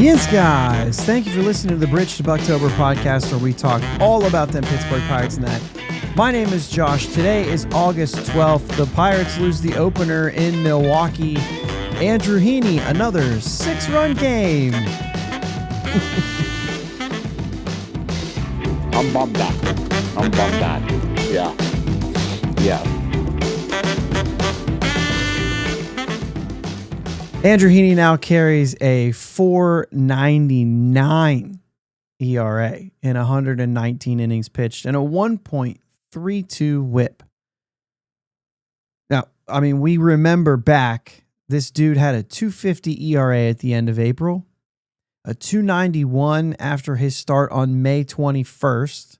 Yes, guys. Thank you for listening to the Bridge to Buctober podcast, where we talk all about them Pittsburgh Pirates and that. My name is Josh. Today is August 12th. The Pirates lose the opener in Milwaukee. Andrew Heaney, another 6-run game. I'm bummed out. Yeah. Andrew Heaney now carries a 4.99 ERA in 119 innings pitched and a 1.32 whip. Now, I mean, we remember back, this dude had a 2.50 ERA at the end of April, a 2.91 after his start on May 21st,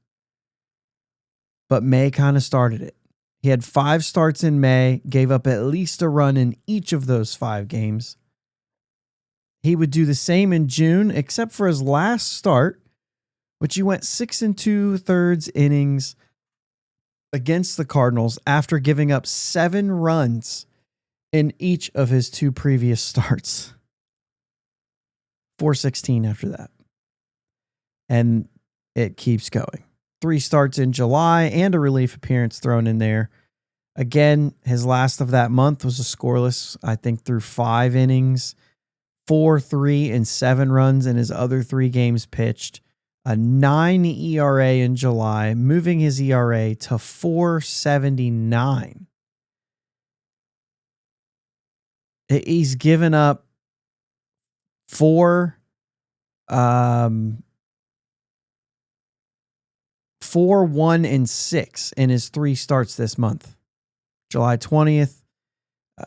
but May kind of started it. He had 5 starts in May, gave up at least a run in each of those 5 games. He would do the same in June, except for his last start, which he went 6 2/3 innings against the Cardinals after giving up 7 runs in each of his 2 previous starts. 4.16 after that. And it keeps going. 3 starts in July and a relief appearance thrown in there. Again, his last of that month was a scoreless, I think, through 5 innings, 4, 3, and 7 runs in his other 3 games pitched. A 9 ERA in July, moving his ERA to 4.79. He's given up 4 1 and 6 in his 3 starts this month. July 20th,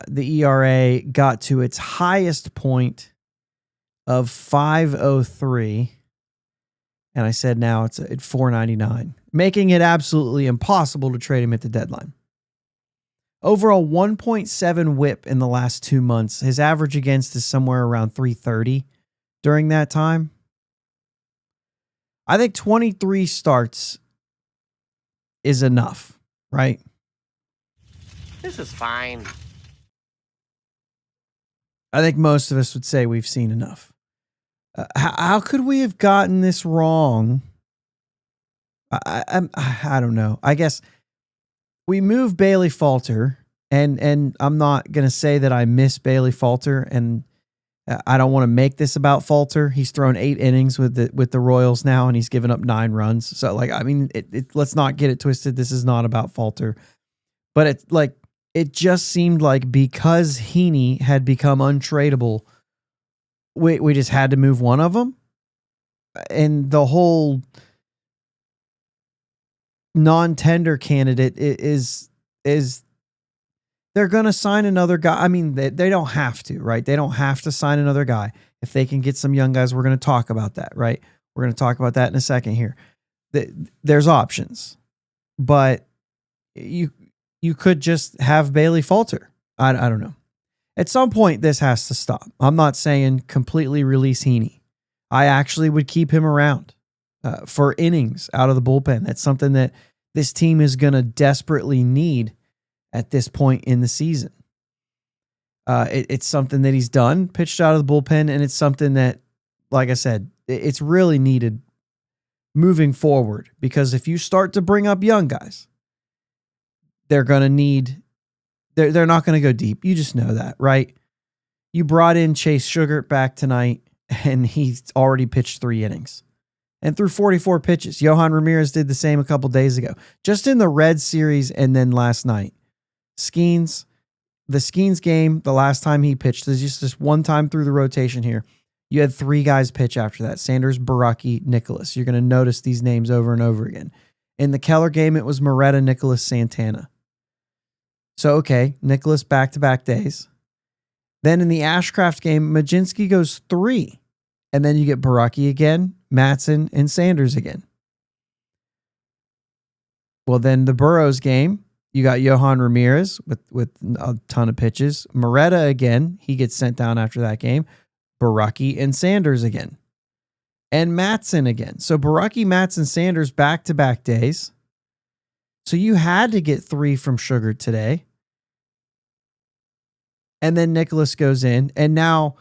the ERA got to its highest point of 5.03. And I said now it's at 4.99, making it absolutely impossible to trade him at the deadline. Overall, 1.7 whip in the last 2 months. His average against is somewhere around 330 during that time. I think 23 starts is enough, right? This is fine. I think most of us would say we've seen enough. How could we have gotten this wrong? I don't know. I guess we moved Bailey Falter, and I'm not going to say that I miss Bailey Falter, and I don't want to make this about Falter. He's thrown 8 innings with the Royals now, and he's given up 9 runs. So, like, I mean, let's not get it twisted. This is not about Falter. But it just seemed like because Heaney had become untradeable, we just had to move one of them. And the whole non-tender candidate is they're going to sign another guy. I mean, they don't have to, right? They don't have to sign another guy. If they can get some young guys, we're going to talk about that, right? We're going to talk about that in a second here. There's options, but you could just have Bailey Falter. I don't know. At some point, this has to stop. I'm not saying completely release Heaney. I actually would keep him around for innings out of the bullpen. That's something that this team is going to desperately need at this point in the season. It's something that he's done, pitched out of the bullpen, and it's something that, like I said, it's really needed moving forward, because if you start to bring up young guys, they're going to need, they're not going to go deep. You just know that, right? You brought in Chase Sugart back tonight, and he's already pitched 3 innings and threw 44 pitches. Yohan Ramirez did the same a couple days ago, just in the Reds series and then last night. The Skeens game, the last time he pitched, there's just this one time through the rotation here. You had 3 guys pitch after that: Sanders, Baraki, Nicholas. You're going to notice these names over and over again. In the Keller game, it was Moretta, Nicholas, Santana. So, okay, Nicholas back-to-back days. Then in the Ashcraft game, Majinski goes 3. And then you get Baraki again, Matson, and Sanders again. Well, then the Burrows game, you got Yohan Ramirez with a ton of pitches. Moretta again, he gets sent down after that game. Baraki and Sanders again. And Matson again. So Baraki, Matson, Sanders back-to-back days. So you had to get 3 from Sugart today. And then Nicholas goes in. And now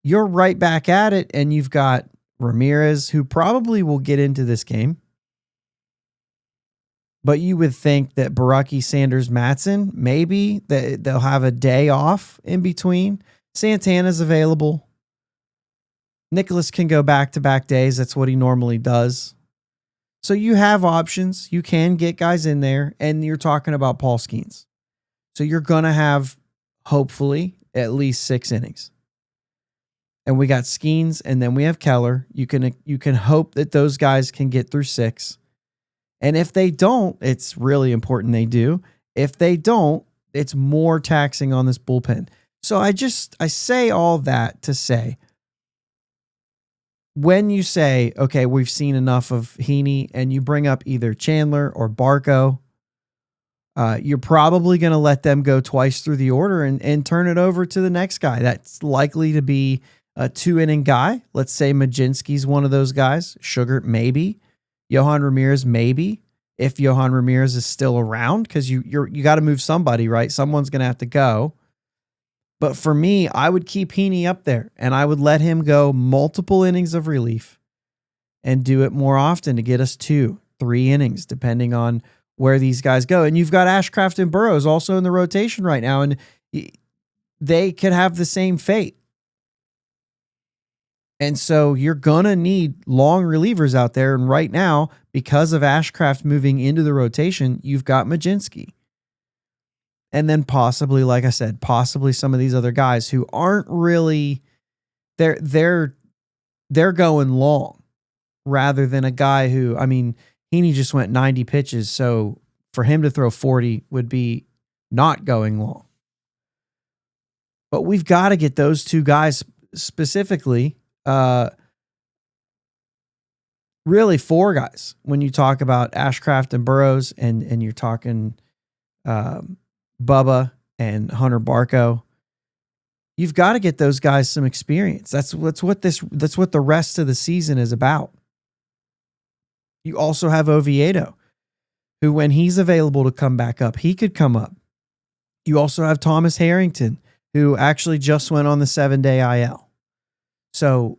you're right back at it, and you've got Ramirez, who probably will get into this game. But you would think that Baraki, Sanders, Matson, maybe they'll have a day off in between. Santana's available. Nicholas can go back-to-back days. That's what he normally does. So you have options. You can get guys in there, and you're talking about Paul Skeens. So you're going to have, hopefully, at least 6 innings. And we got Skeens, and then we have Keller. You can hope that those guys can get through 6. And if they don't, it's really important they do. If they don't, it's more taxing on this bullpen. So I say all that to say, when you say, okay, we've seen enough of Heaney, and you bring up either Chandler or Barco, you're probably going to let them go twice through the order and turn it over to the next guy. That's likely to be a 2-inning guy. Let's say Majinski's one of those guys. Sugar, maybe. Johan Ramirez, maybe. If Johan Ramirez is still around, because you got to move somebody, right? Someone's going to have to go. But for me, I would keep Heaney up there, and I would let him go multiple innings of relief and do it more often to get us 2-3 innings, depending on where these guys go. And you've got Ashcraft and Burrows also in the rotation right now, and they could have the same fate. And so you're going to need long relievers out there. And right now, because of Ashcraft moving into the rotation, you've got Majinski. And then possibly, like I said, possibly some of these other guys who aren't really, they're going long rather than a guy who, I mean, Heaney just went 90 pitches. So for him to throw 40 would be not going long. But we've got to get those 2 guys specifically, really 4 guys when you talk about Ashcraft and Burrows, and you're talking Bubba and Hunter Barco. You've got to get those guys some experience. That's what the rest of the season is about. You also have Oviedo, who when he's available to come back up, he could come up. You also have Thomas Harrington, who actually just went on the 7-day IL. So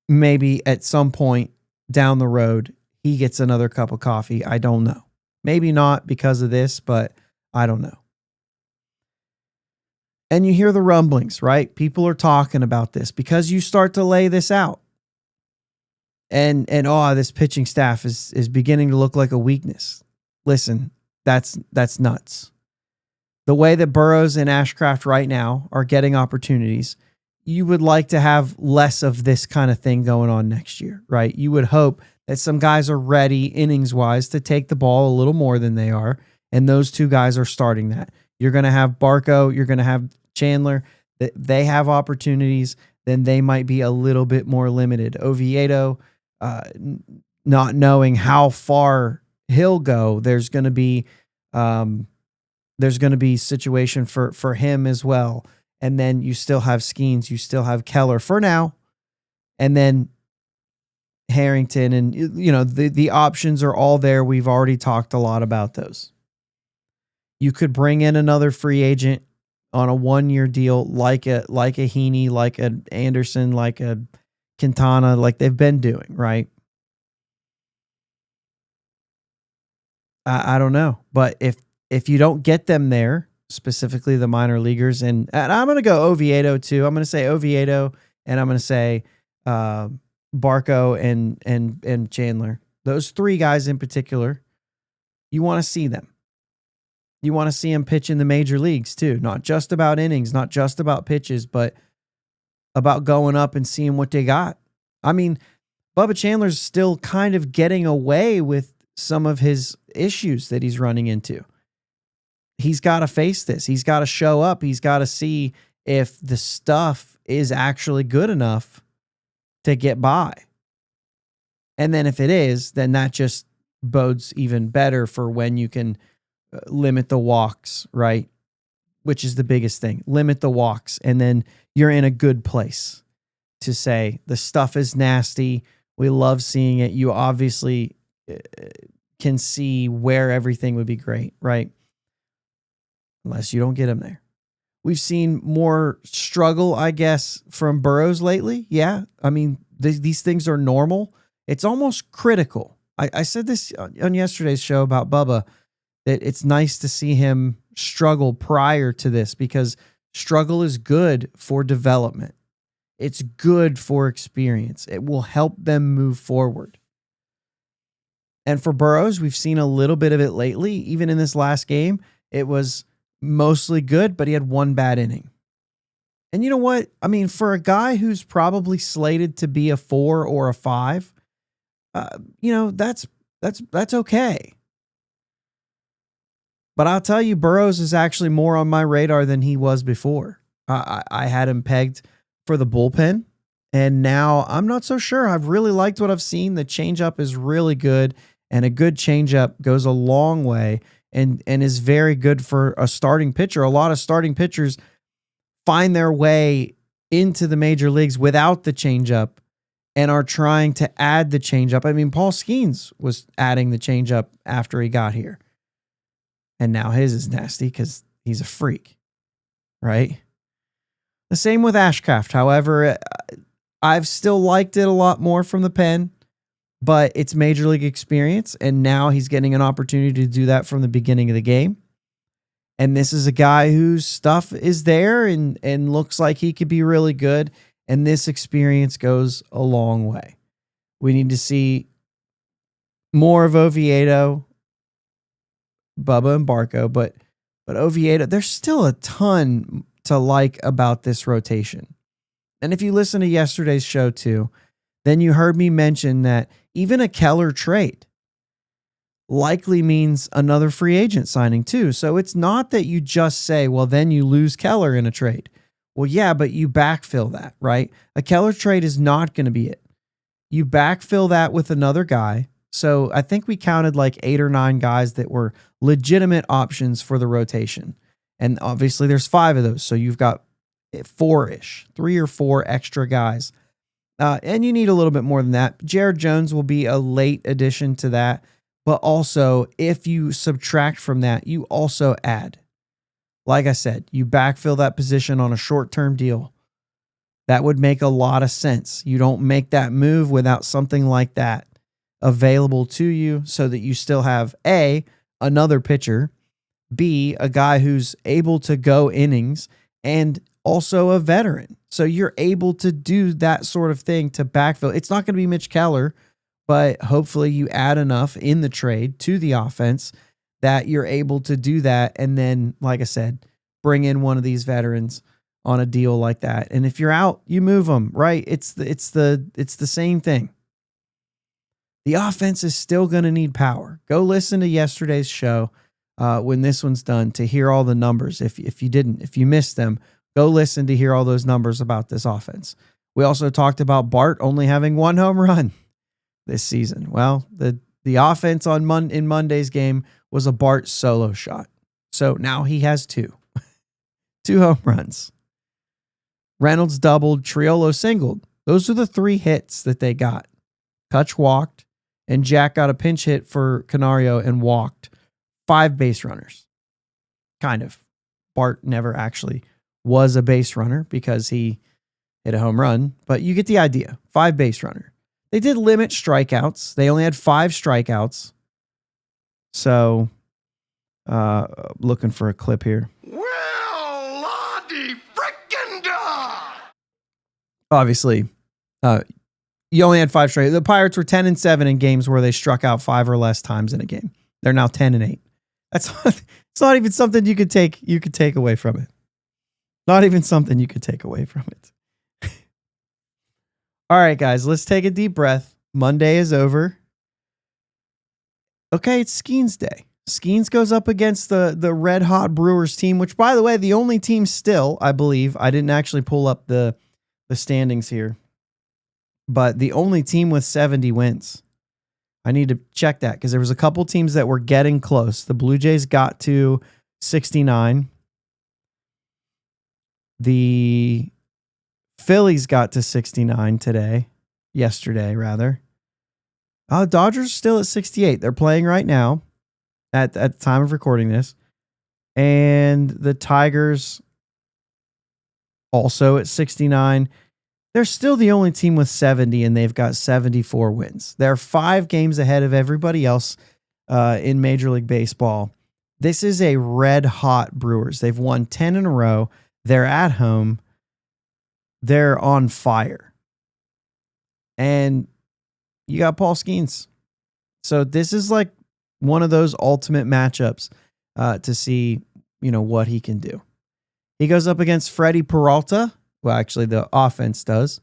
maybe at some point down the road, he gets another cup of coffee. I don't know. Maybe not because of this, but I don't know. And you hear the rumblings, right? People are talking about this because you start to lay this out. And this pitching staff is beginning to look like a weakness. Listen, that's nuts. The way that Burrows and Ashcraft right now are getting opportunities, you would like to have less of this kind of thing going on next year, right? You would hope that some guys are ready innings-wise to take the ball a little more than they are, and those 2 guys are starting that. You're going to have Barco, you're going to have Chandler, that they have opportunities, then they might be a little bit more limited. Oviedo, not knowing how far he'll go, there's going to be situation for him as well. And then you still have Skeens, you still have Keller for now, and then Harrington, and the options are all there. We've already talked a lot about those. You could bring in another free agent on a 1-year deal, like a Heaney, like a Anderson, like a Quintana, like they've been doing, right? I don't know, but if you don't get them there, specifically the minor leaguers, and I'm going to go Oviedo too. I'm going to say Oviedo, and I'm going to say Barco and Chandler. Those 3 guys in particular, you want to see them. You want to see them pitch in the major leagues too, not just about innings, not just about pitches, but about going up and seeing what they got. I mean, Bubba Chandler's still kind of getting away with some of his issues that he's running into. He's got to face this. He's got to show up. He's got to see if the stuff is actually good enough to get by. And then if it is, then that just bodes even better for when you can limit the walks, right? Which is the biggest thing. Limit the walks. And then you're in a good place to say the stuff is nasty. We love seeing it. You obviously can see where everything would be great, right? Unless you don't get them there. We've seen more struggle, I guess, from Burrows lately. Yeah. I mean, these things are normal. It's almost critical. I said this on yesterday's show about Bubba, that it's nice to see him struggle prior to this because struggle is good for development. It's good for experience. It will help them move forward. And for Burrows, we've seen a little bit of it lately. Even in this last game, it was mostly good, but he had one bad inning. And you know what? I mean, for a guy who's probably slated to be a 4 or a 5, that's okay. But I'll tell you, Burrows is actually more on my radar than he was before. I had him pegged for the bullpen, and now I'm not so sure. I've really liked what I've seen. The changeup is really good, and a good changeup goes a long way and is very good for a starting pitcher. A lot of starting pitchers find their way into the major leagues without the changeup and are trying to add the changeup. I mean, Paul Skeens was adding the changeup after he got here. And now his is nasty because he's a freak, right? The same with Ashcraft. However, I've still liked it a lot more from the pen, but it's major league experience, and now he's getting an opportunity to do that from the beginning of the game. And this is a guy whose stuff is there and looks like he could be really good, and this experience goes a long way. We need to see more of Oviedo, Bubba and Barco, but Oviedo, there's still a ton to like about this rotation. And if you listen to yesterday's show too, then you heard me mention that even a Keller trade likely means another free agent signing too. So it's not that you just say, well, then you lose Keller in a trade. Well, yeah, but you backfill that, right? A Keller trade is not going to be it. You backfill that with another guy. So I think we counted like 8 or 9 guys that were legitimate options for the rotation. And obviously there's 5 of those. So you've got 4-ish, 3 or 4 extra guys. And you need a little bit more than that. Jared Jones will be a late addition to that. But also, if you subtract from that, you also add. Like I said, you backfill that position on a short-term deal. That would make a lot of sense. You don't make that move without something like that available to you so that you still have A, another pitcher, B, a guy who's able to go innings, and also a veteran. So you're able to do that sort of thing to backfill. It's not going to be Mitch Keller, but hopefully you add enough in the trade to the offense that you're able to do that. And then, like I said, bring in one of these veterans on a deal like that. And if you're out, you move them, right? It's the same thing. The offense is still going to need power. Go listen to yesterday's show when this one's done to hear all the numbers. If you missed them, go listen to hear all those numbers about this offense. We also talked about Bart only having 1 home run this season. Well, the offense in Monday's game was a Bart solo shot. So now he has 2. 2 home runs. Reynolds doubled, Triolo singled. Those are the 3 hits that they got. Kutch walked, and Jack got a pinch hit for Canario and walked. 5 base runners. Kind of. Bart never actually was a base runner because he hit a home run, but you get the idea. 5 base runner. They did limit strikeouts. They only had 5 strikeouts. So, looking for a clip here. Well, Lottie frickin' da! Obviously, you only had 5 straight. The Pirates were 10-7 in games where they struck out 5 or less times in a game. They're now 10-8. It's not even something you could take away from it. Not even something you could take away from it. All right, guys, let's take a deep breath. Monday is over. Okay, it's Skeens Day. Skeens goes up against the Red Hot Brewers team, which, by the way, the only team still, I believe, I didn't actually pull up the standings here, but the only team with 70 wins. I need to check that because there was a couple teams that were getting close. The Blue Jays got to 69. The Phillies got to 69 yesterday. Dodgers still at 68. They're playing right now at the time of recording this. And the Tigers also at 69. They're still the only team with 70, and they've got 74 wins. They're 5 games ahead of everybody else in Major League Baseball. This is a red-hot Brewers. They've won 10 in a row. They're at home. They're on fire. And you got Paul Skeens. So this is like one of those ultimate matchups to see, what he can do. He goes up against Freddie Peralta. Well, actually, the offense does.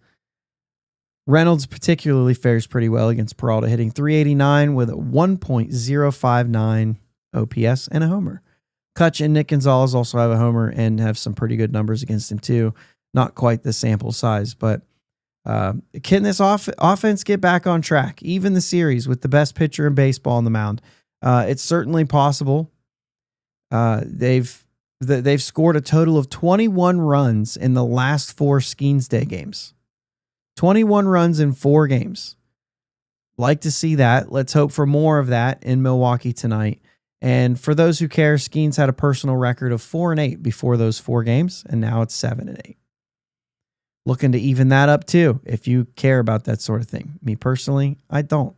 Reynolds particularly fares pretty well against Peralta, hitting .389 with a 1.059 OPS and a homer. Kutch and Nick Gonzalez also have a homer and have some pretty good numbers against him too. Not quite the sample size, but can this offense get back on track? Even the series with the best pitcher in baseball on the mound. It's certainly possible. They've scored a total of 21 runs in the last 4 Skeens Day games. 21 runs in 4 games. Like to see that. Let's hope for more of that in Milwaukee tonight. And for those who care, Skeens had a personal record of 4-8 before those 4 games, and now it's 7-8. Looking to even that up too, if you care about that sort of thing. Me personally, I don't.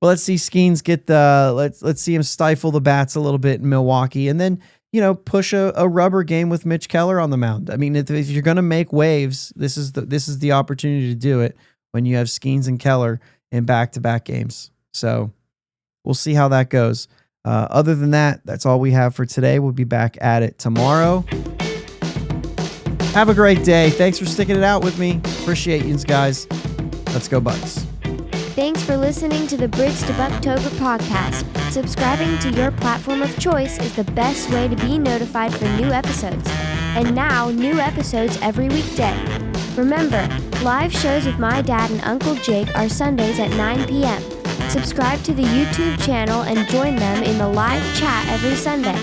Well, let's see Skeens get let's see him stifle the bats a little bit in Milwaukee, and then push a rubber game with Mitch Keller on the mound. I mean, if you're going to make waves, this is the opportunity to do it when you have Skeens and Keller in back-to-back games. So we'll see how that goes. Other than that, that's all we have for today. We'll be back at it tomorrow. Have a great day. Thanks for sticking it out with me. Appreciate you guys. Let's go Bucks. Thanks for listening to the Bridge to Buctober podcast. Subscribing to your platform of choice is the best way to be notified for new episodes. And now, new episodes every weekday. Remember, live shows with my dad and Uncle Jake are Sundays at 9 p.m. Subscribe to the YouTube channel and join them in the live chat every Sunday.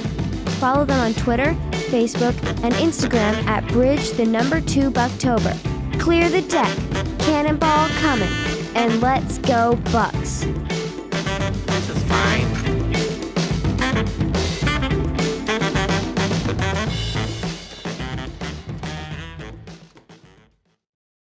Follow them on Twitter, Facebook, and Instagram at Bridge2 Buctober. Clear the deck. Cannonball coming. And let's go Bucks. This is fine.